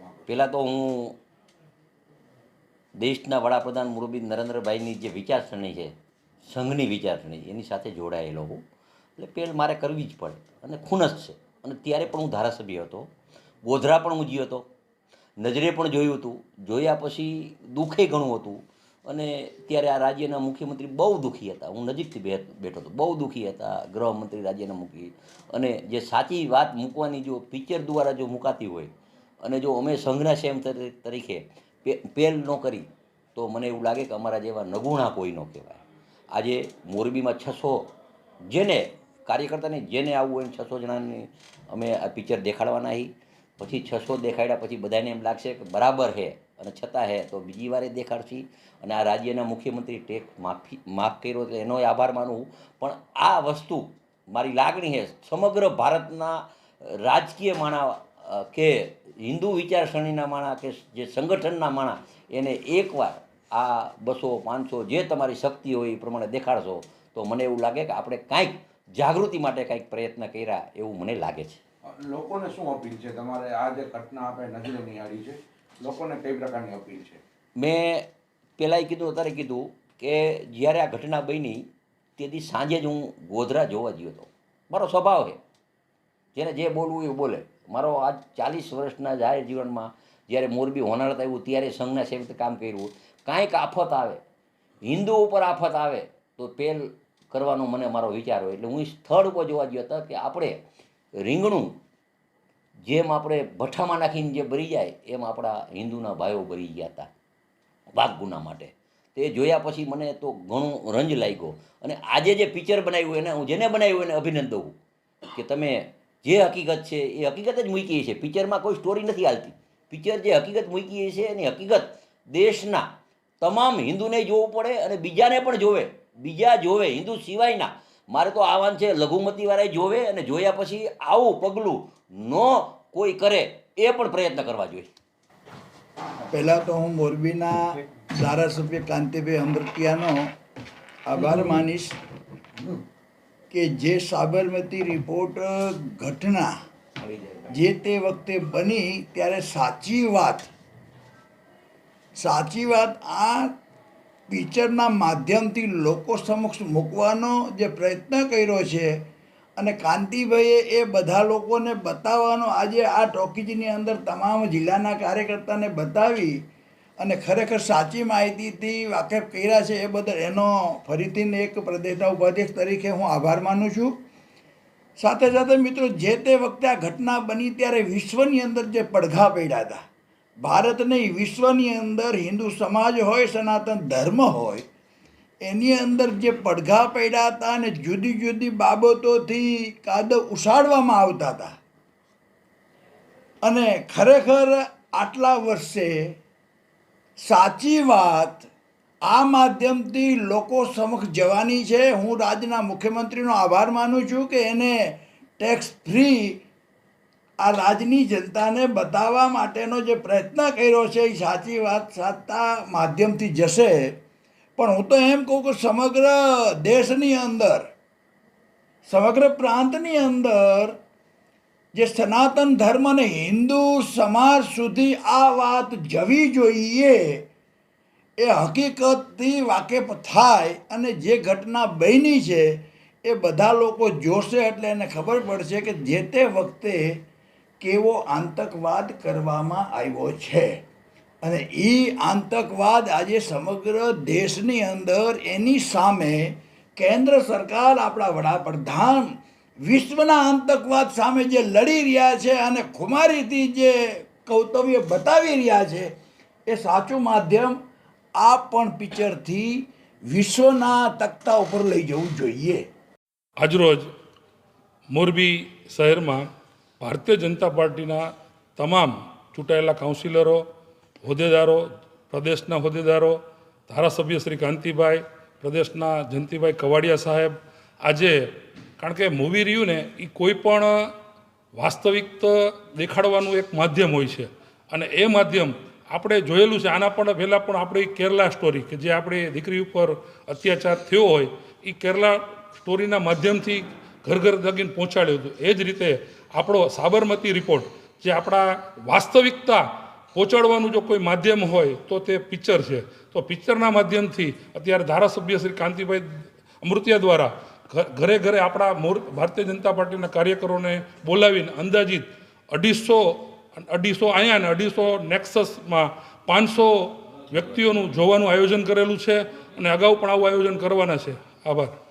માંગો છો? પહેલાં તો હું દેશના વડાપ્રધાન મુરબ્બી નરેન્દ્રભાઈની જે વિચારસરણી છે, સંઘની વિચારસરણી, એની સાથે જોડાયેલો હું. એટલે પહેલ મારે કરવી જ પડે અને ખૂનસ છે. અને ત્યારે પણ હું ધારાસભ્ય હતો, ગોધરા પણ હું ગયો હતો, નજરે પણ જોયું હતું. જોયા પછી દુઃખે ઘણું હતું. અને ત્યારે આ રાજ્યના મુખ્યમંત્રી બહુ દુઃખી હતા. હું નજીકથી બેઠો હતો, બહુ દુઃખી હતા ગૃહમંત્રી રાજ્યના મુખી. અને જે સાચી વાત મૂકવાની જો પિક્ચર દ્વારા જો મુકાતી હોય અને જો અમે સંઘના સેમ તરીકે પહેલ ન કરી તો મને એવું લાગે કે અમારા જેવા નગુણા કોઈ ન કહેવાય. આજે મોરબીમાં 600 જેને કાર્યકર્તાને જેને આવવું હોય 600 જણાની અમે આ પિક્ચર દેખાડવાના હી. પછી 600 દેખાડ્યા પછી બધાને એમ લાગશે કે બરાબર છે અને છતાં હે તો બીજી વારે દેખાડશી. અને આ રાજ્યના મુખ્યમંત્રી માફ કર્યો એટલે એનો આભાર માનું. પણ આ વસ્તુ મારી લાગણી છે સમગ્ર ભારતના રાજકીય માણા કે હિન્દુ વિચારસરણીના માણા કે જે સંગઠનના માણા એને એકવાર આ 200 500 જે તમારી શક્તિ હોય એ પ્રમાણે દેખાડશો તો મને એવું લાગે કે આપણે કાંઈક જાગૃતિ માટે કાંઈક પ્રયત્ન કર્યા એવું મને લાગે છે. લોકોને શું અપીલ છે તમારે? આ જે ઘટના આપણે નજરે નિહાળી છે, લોકોને કઈ પ્રકારની અપીલ છે? મેં પહેલાંય કીધું અત્યારે કીધું કે જ્યારે આ ઘટના બની તેથી સાંજે જ હું ગોધરા જોવા ગયો હતો. મારો સ્વભાવ છે, જેને જે બોલવું એ બોલે. મારો આજ 40 વર્ષના જાહેર જીવનમાં જ્યારે મોરબી હોનારત આવ્યું ત્યારે સંઘના સેવકે કામ કર્યું. કાંઈક આફત આવે, હિન્દુ ઉપર આફત આવે તો પહેલ કરવાનો મને મારો વિચાર હોય. એટલે હું સ્થળ ઉપર જોવા ગયો હતો કે આપણે રીંગણું જેમ આપણે ભઠ્ઠામાં નાખીને જે બળી જાય એમ આપણા હિન્દુના ભાઈઓ બળી ગયા હતા વાઘ ગુના માટે. તે જોયા પછી મને તો ઘણો રંજ લાગ્યો. અને આજે જે પિક્ચર બનાવ્યું એને હું જેને બનાવ્યું એને અભિનંદન દઉં કે તમે જે હકીકત છે એ હકીકત જ મૂકી છે. પિક્ચરમાં કોઈ સ્ટોરી નથી હાલતી. પિક્ચર જે હકીકત મૂકી છે એની હકીકત દેશના તમામ હિન્દુને જોવું પડે અને બીજાને પણ જોવે, બીજા જોવે હિન્દુ સિવાયના. મારે તો આહવાન છે લઘુમતીવાળાએ જોવે અને જોયા પછી આવું પગલું ન કોઈ કરે એ પણ પ્રયત્ન કરવા જોઈએ. પહેલાં તો હું મોરબીના ધારાસભ્ય કાંતિભાઈ અમૃતિયાનો આભાર માનીશ કે જે સાબરમતી રિપોર્ટ ઘટના જે તે વખતે બની ત્યારે સાચી વાત આ પિક્ચરના માધ્યમથી લોકો સમક્ષ મૂકવાનો જે પ્રયત્ન કર્યો છે અને કાંતિભાઈએ એ બધા લોકોને બતાવવાનો આજે આ ટોકીજની અંદર તમામ જિલ્લાના કાર્યકર્તાને બતાવી અને ખરેખર સાચી માહિતીથી વાકેફ કર્યા છે એ બદલ એનો ફરીથી એક પ્રદેશના ઉપાધ્યક્ષ તરીકે હું આભાર માનું છું. સાથે સાથે મિત્રો જે તે વખતે આ ઘટના બની ત્યારે વિશ્વની અંદર જે પડઘા પડ્યા હતા, ભારત નહીં વિશ્વની અંદર હિન્દુ સમાજ હોય, સનાતન ધર્મ હોય, એની અંદર જે પડઘા પડ્યા હતા અને જુદી જુદી બાબતોથી કાદવ ઉછાળવામાં આવતા હતા. અને ખરેખર આટલા વર્ષે સાચી વાત આ માધ્યમથી લોકો સમક્ષ જવાની છે. હું રાજ્યના મુખ્યમંત્રીનો આભાર માનું છું કે એને ટેક્સ ફ્રી આ રાજ્યની જનતાને બતાવવા માટેનો જે પ્રયત્ન કર્યો છે એ સાચી વાત સાચા માધ્યમથી જશે. પણ હું તો એમ કહું કે સમગ્ર દેશની અંદર, સમગ્ર પ્રાંતની અંદર જે સનાતન ધર્મ અને હિન્દુ સમાજ સુધી આ વાત જવી જોઈએ, એ હકીકતથી વાકેફ થાય અને જે ઘટના બની છે એ બધા લોકો જોશે એટલે એને ખબર પડશે કે જે તે વખતે કેવો આતંકવાદ કરવામાં આવ્યો છે. અને એ આતંકવાદ આજે સમગ્ર દેશની અંદર એની સામે કેન્દ્ર સરકાર, આપણા વડાપ્રધાન વિશ્વના આતંકવાદ સામે જે લડી રહ્યા છે અને ખુમારીથી જે કર્તવ્ય બતાવી રહ્યા છે એ સાચું માધ્યમ આ પણ પિક્ચરથી વિશ્વના તખ્તા ઉપર લઈ જવું જોઈએ. આજરોજ મોરબી શહેરમાં ભારતીય જનતા પાર્ટીના તમામ ચૂંટાયેલા કાઉન્સિલરો, હોદ્દેદારો, પ્રદેશના હોદ્દેદારો, ધારાસભ્ય શ્રી કાંતિભાઈ, પ્રદેશના જયંતિભાઈ કવાડિયા સાહેબ, આજે કારણ કે મૂવી રહ્યું ને એ કોઈ પણ વાસ્તવિક દેખાડવાનું એક માધ્યમ હોય છે અને એ માધ્યમ આપણે જોયેલું છે. આના પણ પહેલાં પણ આપણી કેરલા સ્ટોરી કે જે આપણી દીકરી ઉપર અત્યાચાર થયો હોય એ કેરલા સ્ટોરીના માધ્યમથી ઘર ઘર લગીને પહોંચાડ્યું હતું. એ જ રીતે આપણો સાબરમતી રિપોર્ટ જે આપણા વાસ્તવિકતા પહોંચાડવાનું જો કોઈ માધ્યમ હોય તો તે પિક્ચર છે. તો પિક્ચરના માધ્યમથી અત્યારે ધારાસભ્ય શ્રી કાંતિભાઈ અમૃતિયા દ્વારા ઘરે ઘરે આપણા ભારતીય જનતા પાર્ટીના કાર્યકરોને બોલાવીને અંદાજિત 250 અહીંયા અને 250 નેક્સસમાં 500 વ્યક્તિઓનું જોવાનું આયોજન કરેલું છે અને અગાઉ પણ આવું આયોજન કરવાના છે. આભાર.